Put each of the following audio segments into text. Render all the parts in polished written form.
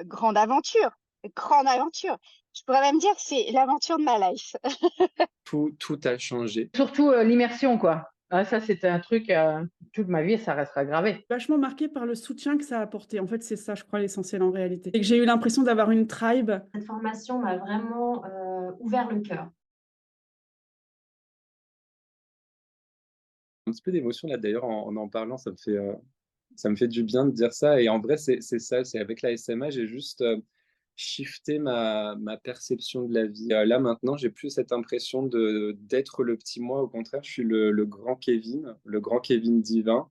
grande aventure, grande aventure. Je pourrais même dire que c'est l'aventure de ma life. Tout a changé. Surtout, l'immersion, quoi. Ah ça, c'était un truc, toute ma vie, ça restera gravé. Vachement marquée par le soutien que ça a apporté. En fait, c'est ça, je crois, l'essentiel en réalité. Et que j'ai eu l'impression d'avoir une tribe. Cette formation m'a vraiment ouvert le cœur. Un petit peu d'émotion là d'ailleurs en parlant, ça me fait du bien de dire ça et en vrai c'est ça, c'est avec la SMA, j'ai juste, shifté ma perception de la vie. Là maintenant, j'ai plus cette impression d'être le petit moi, au contraire, je suis le grand Kevin divin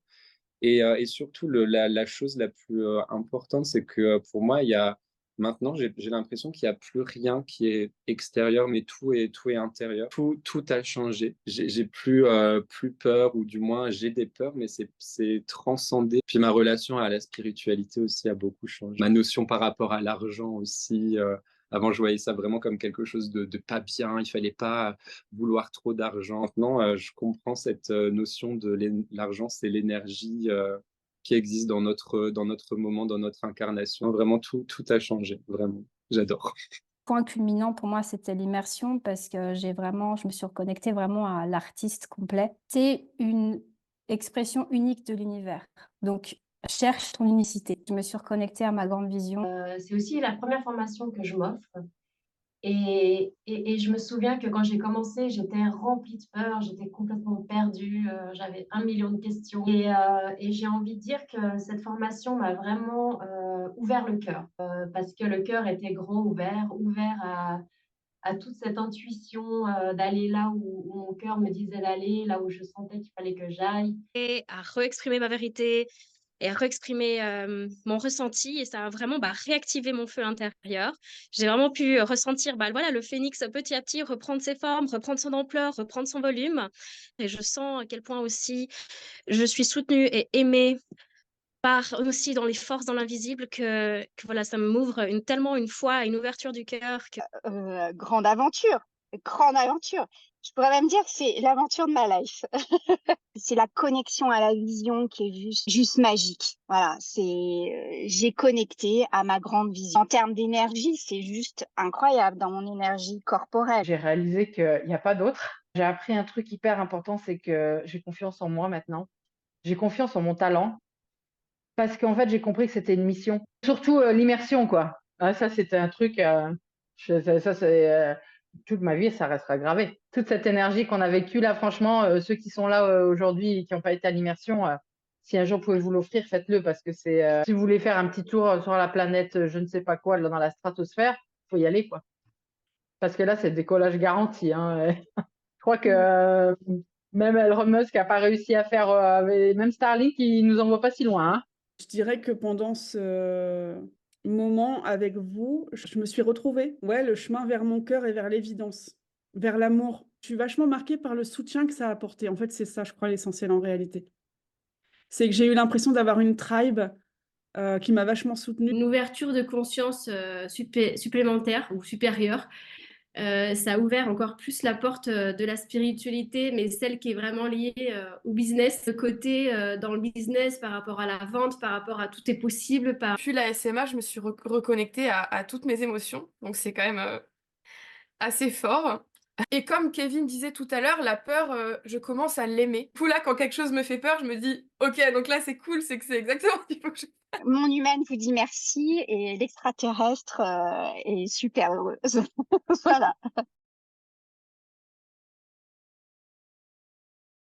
et surtout la chose la plus, importante, c'est que, pour moi, il y a maintenant, j'ai l'impression qu'il y a plus rien qui est extérieur, mais tout est intérieur. Tout a changé. J'ai plus peur ou du moins j'ai des peurs, mais c'est transcendé. Puis ma relation à la spiritualité aussi a beaucoup changé. Ma notion par rapport à l'argent aussi, avant je voyais ça vraiment comme quelque chose de pas bien, il fallait pas vouloir trop d'argent. Maintenant, je comprends cette, notion de l'argent, c'est l'énergie, qui existe dans notre moment, dans notre incarnation. Vraiment tout a changé, vraiment. J'adore. Point culminant pour moi, c'était l'immersion parce que je me suis reconnectée vraiment à l'artiste complet. C'est une expression unique de l'univers. Donc, cherche ton unicité. Je me suis reconnectée à ma grande vision. C'est aussi la première formation que je m'offre. Et je me souviens que quand j'ai commencé, j'étais remplie de peur, j'étais complètement perdue, j'avais 1 million de questions. Et j'ai envie de dire que cette formation m'a vraiment ouvert le cœur, parce que le cœur était grand ouvert à toute cette intuition d'aller là où mon cœur me disait d'aller, là où je sentais qu'il fallait que j'aille. Et à re-exprimer ma vérité et à re-exprimer mon ressenti et ça a vraiment réactivé mon feu intérieur. J'ai vraiment pu ressentir voilà, le phénix petit à petit reprendre ses formes, reprendre son ampleur, reprendre son volume. Et je sens à quel point aussi je suis soutenue et aimée par aussi dans les forces dans l'invisible que voilà, ça m'ouvre tellement une foi, une ouverture du cœur que Grande aventure, grande aventure. Je pourrais même dire que c'est l'aventure de ma life. C'est la connexion à la vision qui est juste magique. Voilà, j'ai connecté à ma grande vision. En termes d'énergie, c'est juste incroyable dans mon énergie corporelle. J'ai réalisé qu'il y a pas d'autre. J'ai appris un truc hyper important, c'est que j'ai confiance en moi maintenant. J'ai confiance en mon talent parce qu'en fait, j'ai compris que c'était une mission. Surtout, l'immersion, quoi. Ah ça, c'était un truc, ça c'est, toute ma vie, ça restera gravé. Toute cette énergie qu'on a vécue là, franchement, ceux qui sont là, aujourd'hui et qui n'ont pas été à l'immersion, si un jour vous pouvez vous l'offrir, faites-le parce que c'est, si vous voulez faire un petit tour, sur la planète, je ne sais pas quoi, là, dans la stratosphère, faut y aller, quoi. Parce que là, c'est décollage garanti, hein. Je crois que, même Elon Musk a pas réussi à faire, même Starlink, il nous envoie pas si loin, hein. Je dirais que pendant ce moment avec vous, je me suis retrouvée. Ouais, le chemin vers mon cœur et vers l'évidence, vers l'amour. Je suis vachement marquée par le soutien que ça a apporté. En fait, c'est ça, je crois, l'essentiel en réalité. C'est que j'ai eu l'impression d'avoir une tribe qui m'a vachement soutenue. Une ouverture de conscience supplémentaire ou supérieure. Ça a ouvert encore plus la porte de la spiritualité, mais celle qui est vraiment liée au business. Ce côté dans le business par rapport à la vente, par rapport à tout est possible. Puis la SMA, je me suis reconnectée à toutes mes émotions. Donc c'est quand même assez fort. Et comme Kevin disait tout à l'heure, la peur, je commence à l'aimer. Du coup, là, quand quelque chose me fait peur, je me dis, ok, donc là, c'est cool, c'est que c'est exactement ce qu'il faut que je... Mon humaine vous dit merci et l'extraterrestre est super heureuse. Voilà.